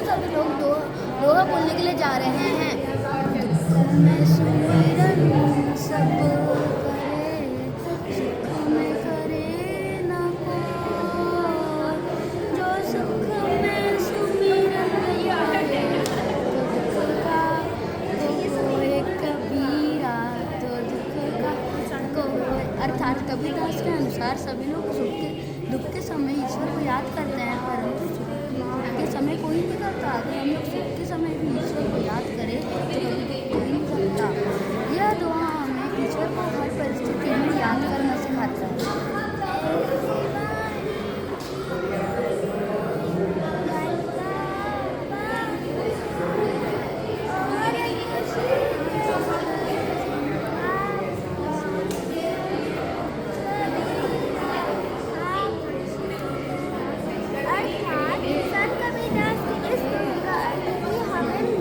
सभी लोग दोहा बोलने के लिए जा रहे हैं। दुख में सुमिरन सब करे, सुख में करे न कोई। जो सुख में सुमिरन करे तो दुख का कोई कबीरा, तो दुख का कोई। अर्थात कबीरदास के अनुसार सभी लोग दुख के समय ईश्वर को याद करते हैं, परंतु सुख के समय कोई नहीं करता। अगर हम लोग सुख के समय भी ईश्वर को याद करें तो कभी कोई नहीं करता। यह दुआ हमें ईश्वर को हर परिस्थिति में याद करना सिखाता है।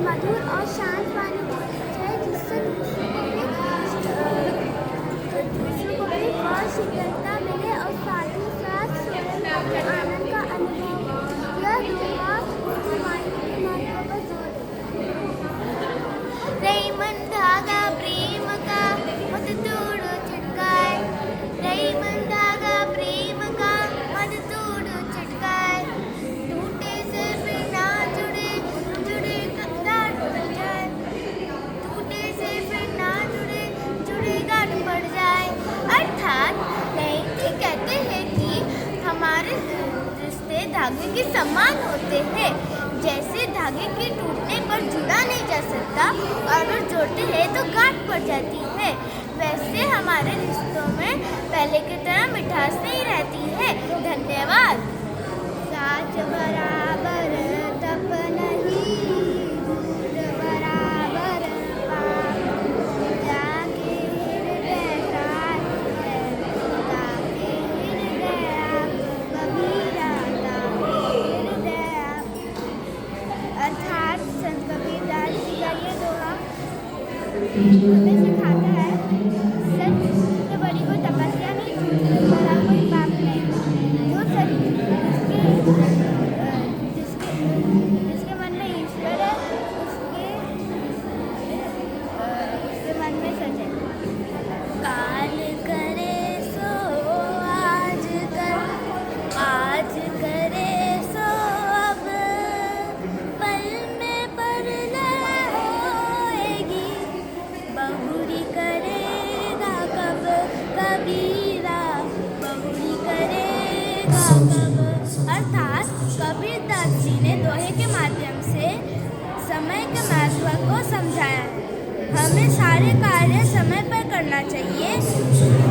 मधुर और शांत वाणी है, जिससे दूसरों को भी और शीतलता मिले और साथ ही साथ स्वयं के आनंद का अनुभव हो। यह दुआ वाणी के महत्व पर जोर देता है। रही मन धागा प्रेम का मत तोड़ो चटकाए, रही मन धागा प्रेम का मत तोड़ो चटकाए। टूटे से फिर ना जुड़े, जुड़े गांठ पड़ जाए, टूटे से फिर ना जुड़े, जुड़े गांठ पड़ जाए। अर्थात नहीं कहते हैं कि हमारे रिश्ते धागे के समान होते हैं। जैसे धागे के टूटने पर जुड़ा नहीं जा सकता और अगर जोड़ते हैं तो गांठ पड़ जाती है, वैसे हमारे रिश्तों में पहले की तरह मिठास नहीं रहती है। धन्यवाद। साच बराबर तप नहीं, दूर बराबर पाप। जाके हृदय साच है, ताके हृदय आप कबीरा, ताके हृदय आप। अर्थात संत कबीरदास जी का ये दोहा हमें सिखाता है, सच से बड़ी कोई तपस्या नहीं, झूठ से बड़ा कोई पाप नहीं। जो सच जिसके मन में ईश्वर है, उसके मन में सच है। काल करे सो आज कर, आज करे सो अब, पल में परलय होएगी, बहुरी करेगा कब कबीरा, बहुरी करेगा कब। अर्थात कबीरदास जी ने दोहे के माध्यम से समय के महत्व को समझाया है। हमें सारे कार्य समय पर करना चाहिए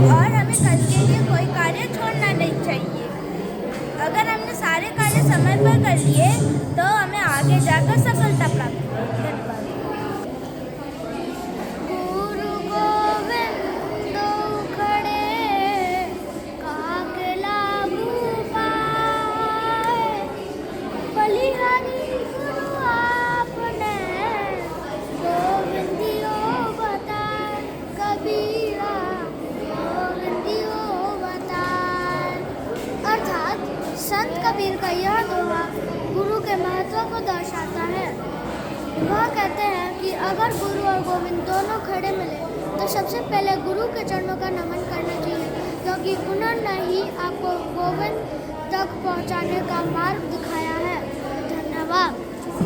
और हमें कल के लिए कोई कार्य छोड़ना नहीं चाहिए। अगर हमने सारे कार्य समय पर कर लिए तो हमें आगे जाकर सफलता प्राप्त होगी। धन्यवाद। गुरु गोविंद खड़े काके लागू पाए, बलिहारी गुरु आपने गोविंदियो बताए, कबीरा गोविंदियो बताए। अर्थात संत कबीर का यह दोहा गुरु के महत्व को दर्शाता है। वह कहते हैं कि अगर गुरु और गोविंद दोनों खड़े मिले तो सबसे पहले गुरु के चरणों का नमन करना चाहिए, क्योंकि उन्होंने ही आपको गोविंद तक पहुंचाने का मार्ग दिखाया है। धन्यवाद।